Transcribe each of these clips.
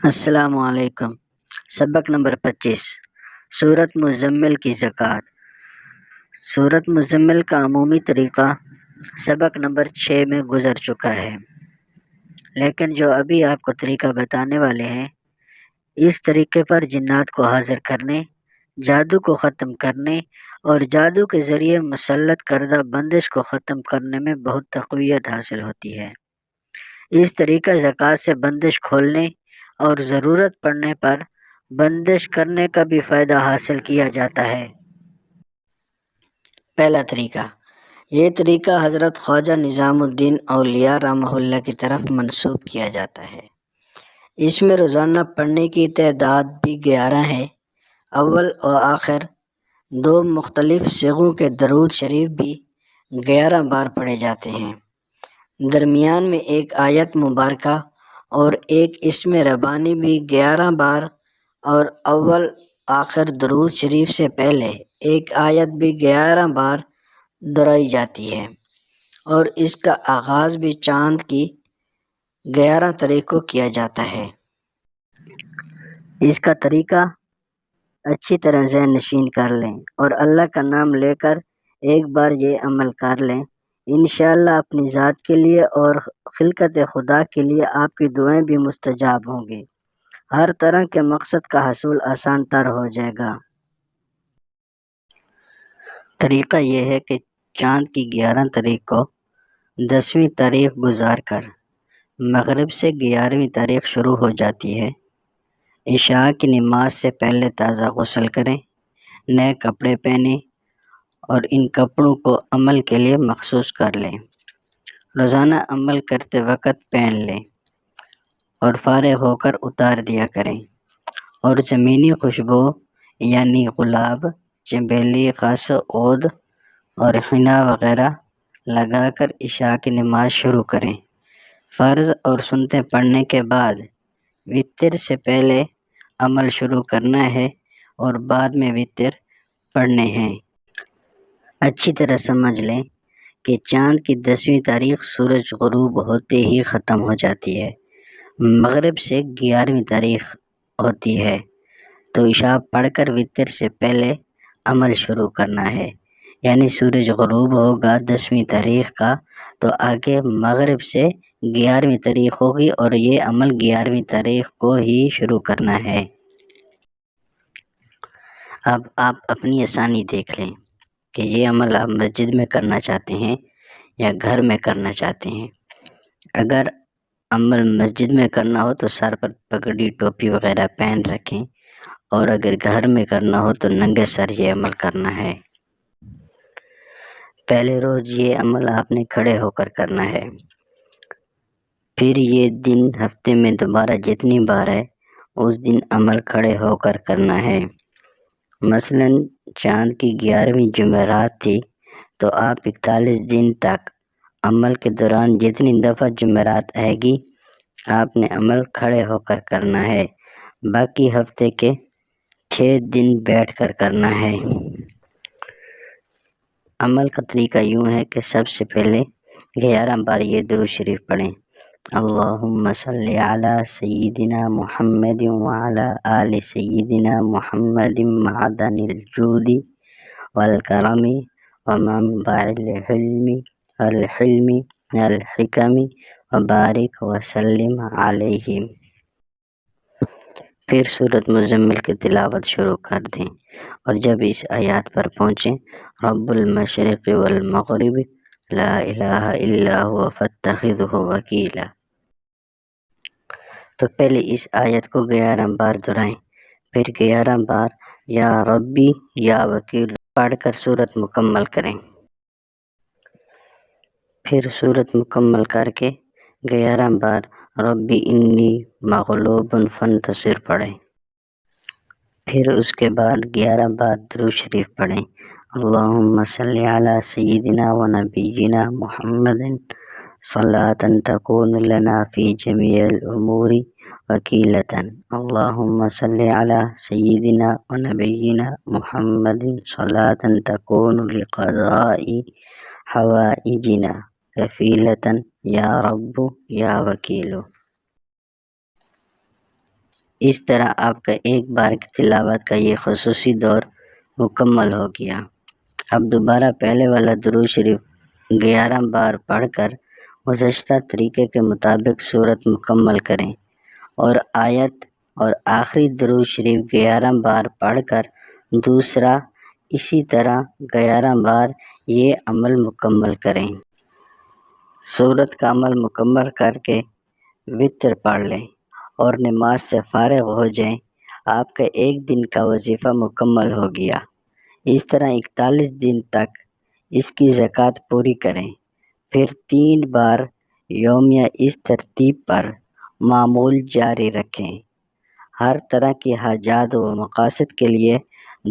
السلام علیکم۔ سبق نمبر 25 سورت مزمل کی زکوٰۃ۔ سورت مزمل کا عمومی طریقہ سبق نمبر 6 میں گزر چکا ہے، لیکن جو ابھی آپ کو طریقہ بتانے والے ہیں، اس طریقے پر جنات کو حاضر کرنے، جادو کو ختم کرنے اور جادو کے ذریعے مسلط کردہ بندش کو ختم کرنے میں بہت تقویت حاصل ہوتی ہے۔ اس طریقہ زکوٰۃ سے بندش کھولنے اور ضرورت پڑنے پر بندش کرنے کا بھی فائدہ حاصل کیا جاتا ہے۔ پہلا طریقہ، یہ طریقہ حضرت خواجہ نظام الدین اولیاء رحمہ اللہ کی طرف منسوب کیا جاتا ہے۔ اس میں روزانہ پڑھنے کی تعداد بھی 11 ہے۔ اول و آخر 2 مختلف صیغوں کے درود شریف بھی 11 بار پڑھے جاتے ہیں۔ درمیان میں ایک آیت مبارکہ اور ایک اسم ربانی بھی 11 بار، اور اول آخر درود شریف سے پہلے ایک آیت بھی 11 بار دہرائی جاتی ہے، اور اس کا آغاز بھی چاند کی 11 تاریخ کو کیا جاتا ہے۔ اس کا طریقہ اچھی طرح ذہن نشین کر لیں اور اللہ کا نام لے کر ایک بار یہ عمل کر لیں، انشاءاللہ اپنی ذات کے لیے اور خلقت خدا کے لیے آپ کی دعائیں بھی مستجاب ہوں گی۔ ہر طرح کے مقصد کا حصول آسان تر ہو جائے گا۔ طریقہ یہ ہے کہ چاند کی 11 تاریخ کو 10ویں تاریخ گزار کر مغرب سے 11ویں تاریخ شروع ہو جاتی ہے۔ عشاء کی نماز سے پہلے تازہ غسل کریں، نئے کپڑے پہنیں اور ان کپڑوں کو عمل کے لیے مخصوص کر لیں۔ روزانہ عمل کرتے وقت پہن لیں اور فارغ ہو کر اتار دیا کریں، اور زمینی خوشبو یعنی گلاب، چنبیلی، خس، عود اور حنا وغیرہ لگا کر عشاء کی نماز شروع کریں۔ فرض اور سنتیں پڑھنے کے بعد وتر سے پہلے عمل شروع کرنا ہے اور بعد میں وتر پڑھنے ہیں۔ اچھی طرح سمجھ لیں کہ چاند کی 10ویں تاریخ سورج غروب ہوتے ہی ختم ہو جاتی ہے، مغرب سے 11ویں تاریخ ہوتی ہے، تو عشاء پڑھ کر وتر سے پہلے عمل شروع کرنا ہے، یعنی سورج غروب ہوگا 10ویں تاریخ کا تو آگے مغرب سے 11ویں تاریخ ہوگی، اور یہ عمل 11ویں تاریخ کو ہی شروع کرنا ہے۔ اب آپ اپنی آسانی دیکھ لیں کہ یہ عمل آپ مسجد میں کرنا چاہتے ہیں یا گھر میں کرنا چاہتے ہیں۔ اگر عمل مسجد میں کرنا ہو تو سر پر پگڑی، ٹوپی وغیرہ پہن رکھیں، اور اگر گھر میں کرنا ہو تو ننگے سر یہ عمل کرنا ہے۔ پہلے روز یہ عمل آپ نے کھڑے ہو کر کرنا ہے، پھر یہ دن ہفتے میں دوبارہ جتنی بار ہے اس دن عمل کھڑے ہو کر کرنا ہے۔ مثلاً چاند کی 11ویں جمعرات تھی تو آپ 41 دن تک عمل کے دوران جتنی دفعہ جمعرات آئے گی آپ نے عمل کھڑے ہو کر کرنا ہے، باقی ہفتے کے 6 دن بیٹھ کر کرنا ہے۔ عمل کا طریقہ یوں ہے کہ سب سے پہلے 11 بار یہ درود شریف پڑھیں: اللہم صلی علی سیدنا محمد وعلی آل سیدنا محمد معدن الجود والکرم ومنبع الحلم الحکم وبارک وسلم علیہم۔ پھر سورت مزمل کی تلاوت شروع کر دیں، اور جب اس آیات پر پہنچیں رب المشرق والمغرب لا الہ الا هو فاتخذہ وکیلا، تو پہلے اس آیت کو 11 بار دہرائیں، پھر 11 بار یا ربی یا وکیل پڑھ کر سورت مکمل کریں، پھر سورت مکمل کر کے 11 بار ربی انی مغلوب فانتصر پڑھیں، پھر اس کے بعد 11 بار درود شریف پڑھیں: اللہم صلی علی سیدنا و نبینا محمد صلاۃ تکون لنا فی جمیع الامور وکیلۃ، اللہم صلی علی سیدنا و نبینا محمد صلاۃ تکون لقضاء حوائجنا کفیلۃ یا رب یا وکیل۔ اس طرح آپ کا ایک بار کی تلاوت کا یہ خصوصی دور مکمل ہو گیا۔ اب دوبارہ پہلے والا درود شریف 11 بار پڑھ کر گزشتہ طریقے کے مطابق سورت مکمل کریں اور آیت اور آخری درود شریف 11 بار پڑھ کر دوسرا اسی طرح 11 بار یہ عمل مکمل کریں۔ سورت کا عمل مکمل کر کے وتر پڑھ لیں اور نماز سے فارغ ہو جائیں۔ آپ کا ایک دن کا وظیفہ مکمل ہو گیا۔ اس طرح 41 دن تک اس کی زکوٰۃ پوری کریں، پھر 3 بار یومیہ اس ترتیب پر معمول جاری رکھیں۔ ہر طرح کی حاجات و مقاصد کے لیے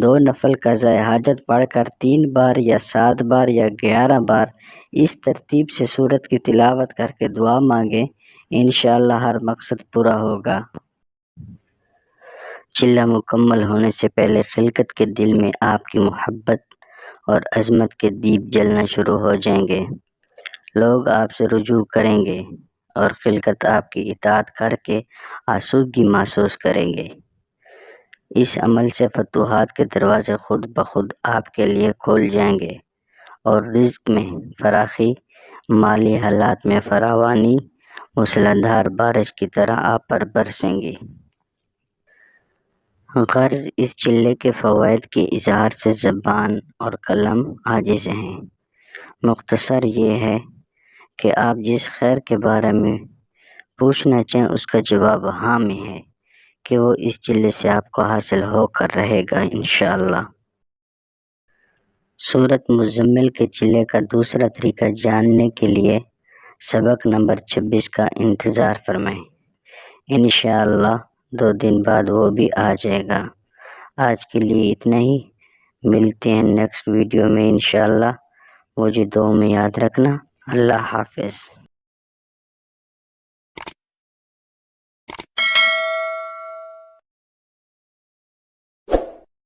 2 نفل قضائے حاجت پڑھ کر 3 بار یا 7 بار یا 11 بار اس ترتیب سے سورت کی تلاوت کر کے دعا مانگیں، انشاءاللہ ہر مقصد پورا ہوگا۔ چلہ مکمل ہونے سے پہلے خلقت کے دل میں آپ کی محبت اور عظمت کے دیپ جلنا شروع ہو جائیں گے۔ لوگ آپ سے رجوع کریں گے اور خلقت آپ کی اطاعت کر کے آسودگی محسوس کریں گے۔ اس عمل سے فتوحات کے دروازے خود بخود آپ کے لیے کھول جائیں گے اور رزق میں فراخی، مالی حالات میں فراوانی موسلادھار بارش کی طرح آپ پر برسیں گی۔ غرض اس چلے کے فوائد کے اظہار سے زبان اور قلم عاجز ہیں۔ مختصر یہ ہے کہ آپ جس خیر کے بارے میں پوچھنا چاہیں اس کا جواب ہاں میں ہے کہ وہ اس چلے سے آپ کو حاصل ہو کر رہے گا انشاءاللہ۔ سورت مزمل کے چلے کا دوسرا طریقہ جاننے کے لیے سبق نمبر 26 کا انتظار فرمائیں۔ انشاءاللہ 2 دن بعد وہ بھی آ جائے گا۔ آج کے لیے اتنا ہی، ملتے ہیں نیکسٹ ویڈیو میں انشاءاللہ۔ مجھے دعاؤں میں یاد رکھنا۔ اللہ حافظ۔